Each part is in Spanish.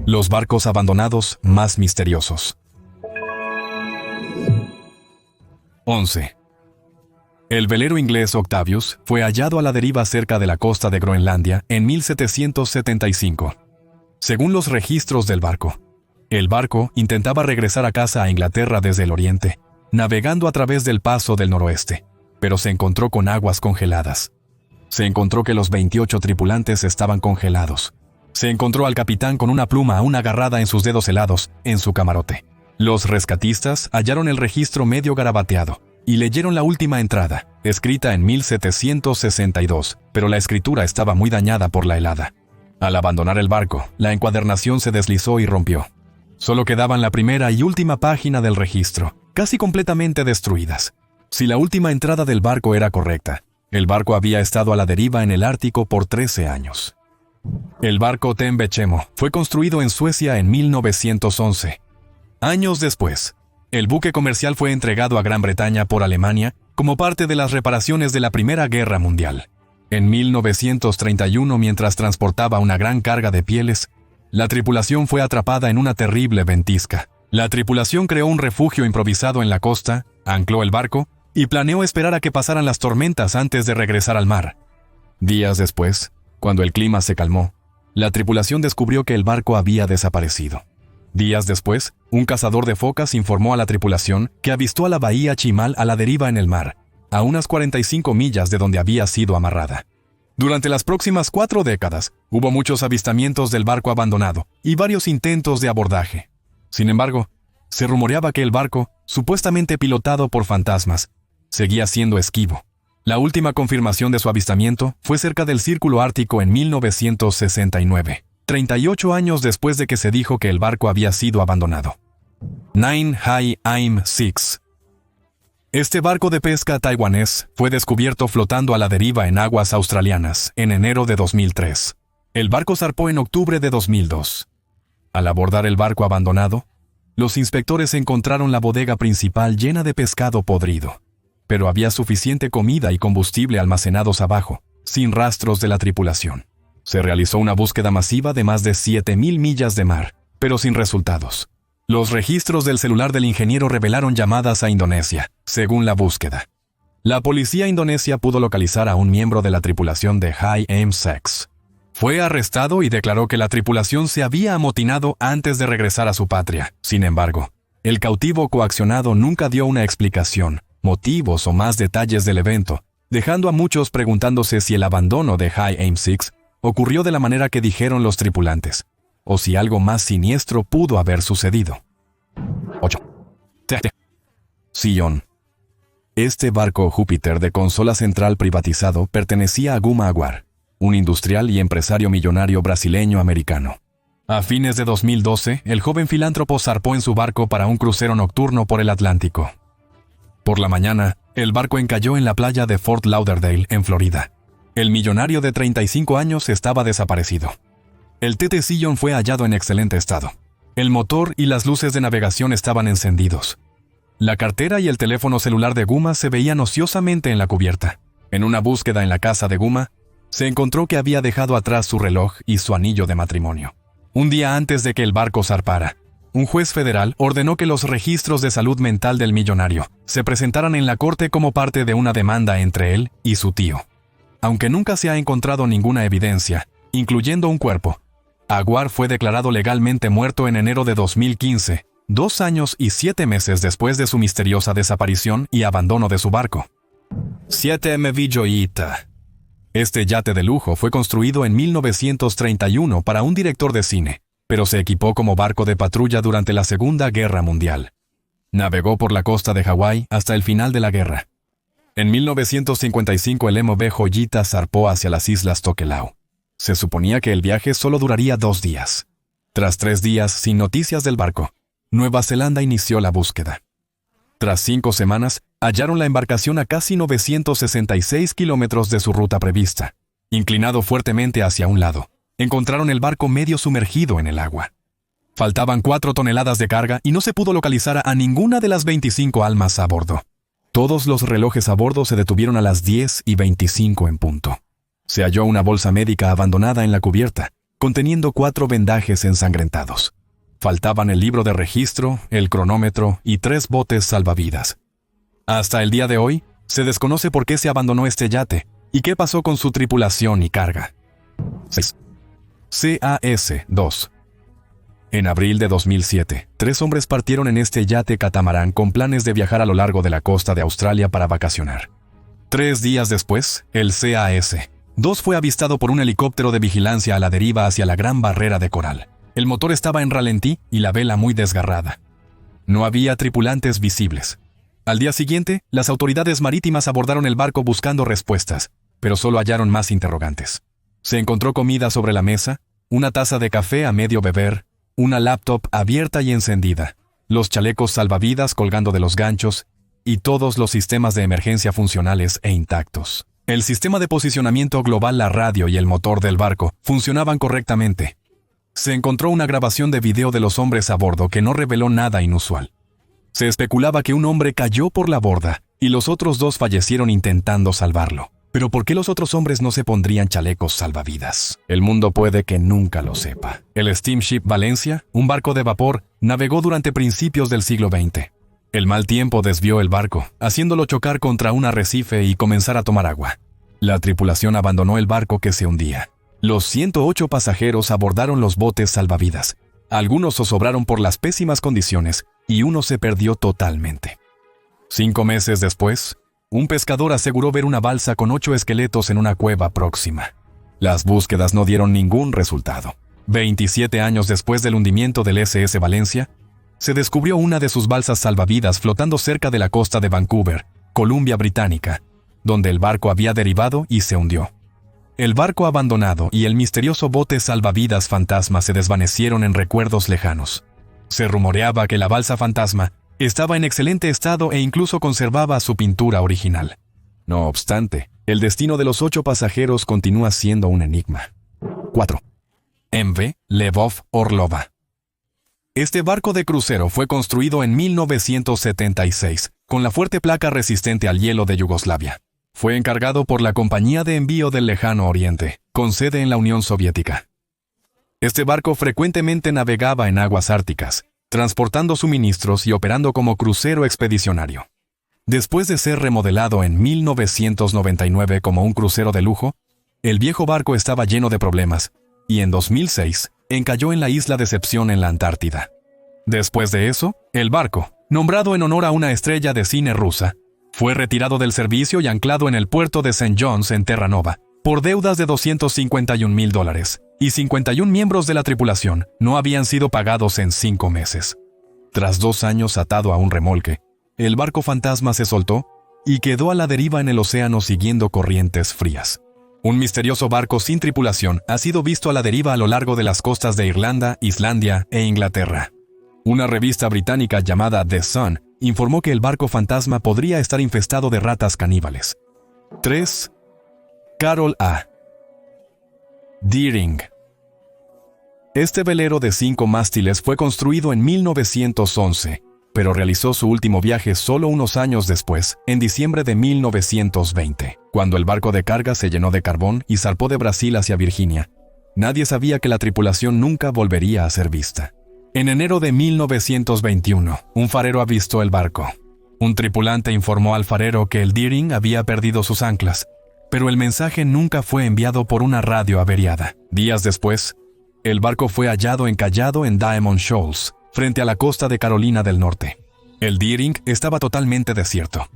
Los barcos abandonados más misteriosos. 11. El velero inglés Octavius fue hallado a la deriva cerca de la costa de Groenlandia en 1775. Según los registros del barco, el barco intentaba regresar a casa a Inglaterra desde el oriente, navegando a través del paso del noroeste, pero se encontró con aguas congeladas. Se encontró que los 28 tripulantes estaban congelados. Se encontró al capitán con una pluma aún agarrada en sus dedos helados, en su camarote. Los rescatistas hallaron el registro medio garabateado y leyeron la última entrada, escrita en 1762, pero la escritura estaba muy dañada por la helada. Al abandonar el barco, la encuadernación se deslizó y rompió. Solo quedaban la primera y última página del registro, casi completamente destruidas. Si la última entrada del barco era correcta, el barco había estado a la deriva en el Ártico por 13 años. El barco Tembechemo fue construido en Suecia en 1911. Años después, el buque comercial fue entregado a Gran Bretaña por Alemania como parte de las reparaciones de la Primera Guerra Mundial. En 1931, mientras transportaba una gran carga de pieles, la tripulación fue atrapada en una terrible ventisca. La tripulación creó un refugio improvisado en la costa, ancló el barco y planeó esperar a que pasaran las tormentas antes de regresar al mar. Días después, cuando el clima se calmó, la tripulación descubrió que el barco había desaparecido. Días después, un cazador de focas informó a la tripulación que avistó a la bahía Chimal a la deriva en el mar, a unas 45 millas de donde había sido amarrada. Durante las próximas 4 décadas, hubo muchos avistamientos del barco abandonado y varios intentos de abordaje. Sin embargo, se rumoreaba que el barco, supuestamente pilotado por fantasmas, seguía siendo esquivo. La última confirmación de su avistamiento fue cerca del Círculo Ártico en 1969, 38 años después de que se dijo que el barco había sido abandonado. 9 Hai Aim 6. Este barco de pesca taiwanés fue descubierto flotando a la deriva en aguas australianas en enero de 2003. El barco zarpó en octubre de 2002. Al abordar el barco abandonado, los inspectores encontraron la bodega principal llena de pescado podrido, pero había suficiente comida y combustible almacenados abajo, sin rastros de la tripulación. Se realizó una búsqueda masiva de más de 7,000 millas de mar, pero sin resultados. Los registros del celular del ingeniero revelaron llamadas a Indonesia, según la búsqueda. La policía indonesia pudo localizar a un miembro de la tripulación de Hai Aim 6. Fue arrestado y declaró que la tripulación se había amotinado antes de regresar a su patria. Sin embargo, el cautivo coaccionado nunca dio una explicación, motivos o más detalles del evento, dejando a muchos preguntándose si el abandono de Hai Aim 6 ocurrió de la manera que dijeron los tripulantes, o si algo más siniestro pudo haber sucedido. 8. Sion. Este barco Júpiter de consola central privatizado pertenecía a Guma Aguar, un industrial y empresario millonario brasileño-americano. A fines de 2012, el joven filántropo zarpó en su barco para un crucero nocturno por el Atlántico. Por la mañana, el barco encalló en la playa de Fort Lauderdale, en Florida. El millonario de 35 años estaba desaparecido. El TT Sion fue hallado en excelente estado. El motor y las luces de navegación estaban encendidos. La cartera y el teléfono celular de Guma se veían ociosamente en la cubierta. En una búsqueda en la casa de Guma, se encontró que había dejado atrás su reloj y su anillo de matrimonio. Un día antes de que el barco zarpara, un juez federal ordenó que los registros de salud mental del millonario se presentaran en la corte como parte de una demanda entre él y su tío. Aunque nunca se ha encontrado ninguna evidencia, incluyendo un cuerpo, Aguar fue declarado legalmente muerto en enero de 2015, 2 años y 7 meses después de su misteriosa desaparición y abandono de su barco. 7 MV Joyita. Este yate de lujo fue construido en 1931 para un director de cine, pero se equipó como barco de patrulla durante la Segunda Guerra Mundial. Navegó por la costa de Hawái hasta el final de la guerra. En 1955 el MV Joyita zarpó hacia las islas Tokelau. Se suponía que el viaje solo duraría 2 días. Tras 3 días sin noticias del barco, Nueva Zelanda inició la búsqueda. Tras 5 semanas, hallaron la embarcación a casi 966 kilómetros de su ruta prevista. Inclinado fuertemente hacia un lado, encontraron el barco medio sumergido en el agua. Faltaban 4 toneladas de carga y no se pudo localizar a ninguna de las 25 almas a bordo. Todos los relojes a bordo se detuvieron a las 10:25 en punto. Se halló una bolsa médica abandonada en la cubierta, conteniendo 4 vendajes ensangrentados. Faltaban el libro de registro, el cronómetro y 3 botes salvavidas. Hasta el día de hoy, se desconoce por qué se abandonó este yate y qué pasó con su tripulación y carga. 6. CAS-2. En abril de 2007, 3 hombres partieron en este yate catamarán con planes de viajar a lo largo de la costa de Australia para vacacionar. 3 días después, el CAS-2 fue avistado por un helicóptero de vigilancia a la deriva hacia la Gran Barrera de Coral. El motor estaba en ralentí y la vela muy desgarrada. No había tripulantes visibles. Al día siguiente, las autoridades marítimas abordaron el barco buscando respuestas, pero solo hallaron más interrogantes. Se encontró comida sobre la mesa, una taza de café a medio beber, una laptop abierta y encendida, los chalecos salvavidas colgando de los ganchos y todos los sistemas de emergencia funcionales e intactos. El sistema de posicionamiento global, la radio y el motor del barco funcionaban correctamente. Se encontró una grabación de video de los hombres a bordo que no reveló nada inusual. Se especulaba que un hombre cayó por la borda y los otros 2 fallecieron intentando salvarlo. Pero ¿por qué los otros hombres no se pondrían chalecos salvavidas? El mundo puede que nunca lo sepa. El Steamship Valencia, un barco de vapor, navegó durante principios del siglo XX. El mal tiempo desvió el barco, haciéndolo chocar contra un arrecife y comenzar a tomar agua. La tripulación abandonó el barco que se hundía. Los 108 pasajeros abordaron los botes salvavidas. Algunos zozobraron por las pésimas condiciones y uno se perdió totalmente. 5 meses después, un pescador aseguró ver una balsa con 8 esqueletos en una cueva próxima. Las búsquedas no dieron ningún resultado. 27 años después del hundimiento del SS Valencia, se descubrió una de sus balsas salvavidas flotando cerca de la costa de Vancouver, Columbia Británica, donde el barco había derivado y se hundió. El barco abandonado y el misterioso bote salvavidas fantasma se desvanecieron en recuerdos lejanos. Se rumoreaba que la balsa fantasma estaba en excelente estado e incluso conservaba su pintura original. No obstante, el destino de los 8 pasajeros continúa siendo un enigma. 4. MV Lvov Orlova. Este barco de crucero fue construido en 1976, con la fuerte placa resistente al hielo de Yugoslavia. Fue encargado por la Compañía de Envío del Lejano Oriente, con sede en la Unión Soviética. Este barco frecuentemente navegaba en aguas árticas, transportando suministros y operando como crucero expedicionario. Después de ser remodelado en 1999 como un crucero de lujo, el viejo barco estaba lleno de problemas, y en 2006 encalló en la isla Decepción en la Antártida. Después de eso, el barco, nombrado en honor a una estrella de cine rusa, fue retirado del servicio y anclado en el puerto de St. John's en Terranova, por deudas de $251,000, y 51 miembros de la tripulación no habían sido pagados en 5 meses. Tras 2 años atado a un remolque, el barco fantasma se soltó y quedó a la deriva en el océano siguiendo corrientes frías. Un misterioso barco sin tripulación ha sido visto a la deriva a lo largo de las costas de Irlanda, Islandia e Inglaterra. Una revista británica llamada The Sun informó que el barco fantasma podría estar infestado de ratas caníbales. 3. Carol A. Deering. Este velero de 5 mástiles fue construido en 1911, pero realizó su último viaje solo unos años después, en diciembre de 1920, cuando el barco de carga se llenó de carbón y zarpó de Brasil hacia Virginia. Nadie sabía que la tripulación nunca volvería a ser vista. En enero de 1921, un farero avistó el barco. Un tripulante informó al farero que el Deering había perdido sus anclas, pero el mensaje nunca fue enviado por una radio averiada. Días después, el barco fue hallado encallado en Diamond Shoals, frente a la costa de Carolina del Norte. El Deering estaba totalmente desierto.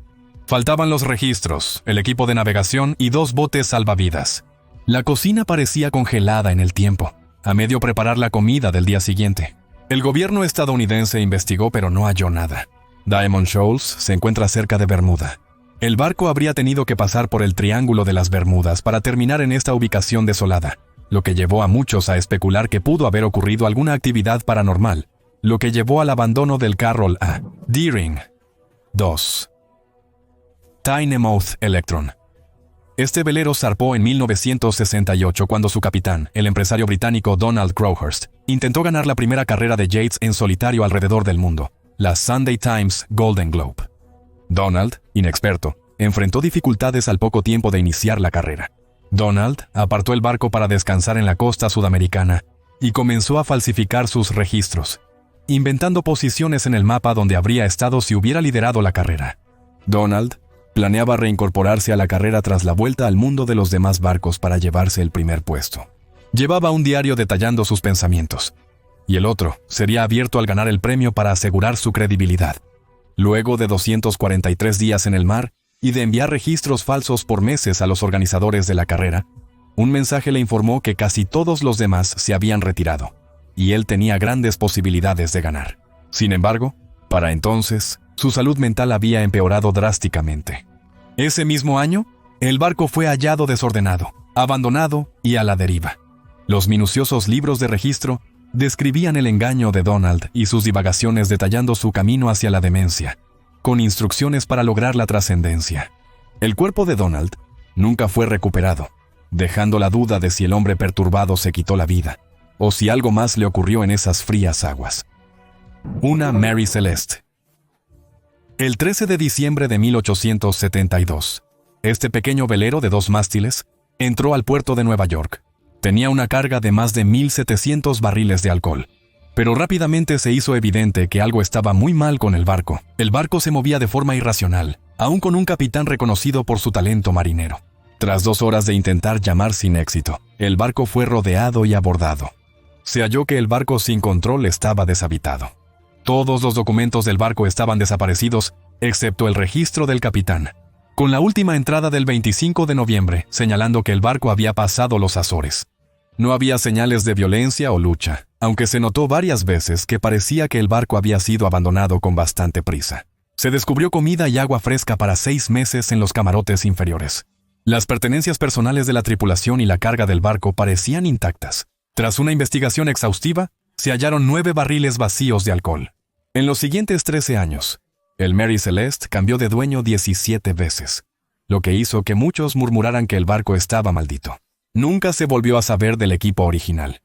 Faltaban los registros, el equipo de navegación y 2 botes salvavidas. La cocina parecía congelada en el tiempo, a medio preparar la comida del día siguiente. El gobierno estadounidense investigó pero no halló nada. Diamond Shoals se encuentra cerca de Bermuda. El barco habría tenido que pasar por el Triángulo de las Bermudas para terminar en esta ubicación desolada, lo que llevó a muchos a especular que pudo haber ocurrido alguna actividad paranormal, lo que llevó al abandono del Carol A. Deering. 2. Tynemouth Electron. Este velero zarpó en 1968 cuando su capitán, el empresario británico Donald Crowhurst, intentó ganar la primera carrera de Yates en solitario alrededor del mundo, la Sunday Times Golden Globe. Donald, inexperto, enfrentó dificultades al poco tiempo de iniciar la carrera. Donald apartó el barco para descansar en la costa sudamericana y comenzó a falsificar sus registros, inventando posiciones en el mapa donde habría estado si hubiera liderado la carrera. Donald planeaba reincorporarse a la carrera tras la vuelta al mundo de los demás barcos para llevarse el primer puesto. Llevaba un diario detallando sus pensamientos, y el otro sería abierto al ganar el premio para asegurar su credibilidad. Luego de 243 días en el mar y de enviar registros falsos por meses a los organizadores de la carrera, un mensaje le informó que casi todos los demás se habían retirado, y él tenía grandes posibilidades de ganar. Sin embargo, para entonces, su salud mental había empeorado drásticamente. Ese mismo año, el barco fue hallado desordenado, abandonado y a la deriva. Los minuciosos libros de registro describían el engaño de Donald y sus divagaciones detallando su camino hacia la demencia, con instrucciones para lograr la trascendencia. El cuerpo de Donald nunca fue recuperado, dejando la duda de si el hombre perturbado se quitó la vida, o si algo más le ocurrió en esas frías aguas. Una Mary Celeste. El 13 de diciembre de 1872, este pequeño velero de 2 mástiles entró al puerto de Nueva York. Tenía una carga de más de 1,700 barriles de alcohol, pero rápidamente se hizo evidente que algo estaba muy mal con el barco. El barco se movía de forma irracional, aún con un capitán reconocido por su talento marinero. Tras 2 horas de intentar llamar sin éxito, el barco fue rodeado y abordado. Se halló que el barco sin control estaba deshabitado. Todos los documentos del barco estaban desaparecidos, excepto el registro del capitán, con la última entrada del 25 de noviembre, señalando que el barco había pasado los Azores. No había señales de violencia o lucha, aunque se notó varias veces que parecía que el barco había sido abandonado con bastante prisa. Se descubrió comida y agua fresca para 6 meses en los camarotes inferiores. Las pertenencias personales de la tripulación y la carga del barco parecían intactas. Tras una investigación exhaustiva, se hallaron 9 barriles vacíos de alcohol. En los siguientes 13 años, el Mary Celeste cambió de dueño 17 veces, lo que hizo que muchos murmuraran que el barco estaba maldito. Nunca se volvió a saber del equipo original.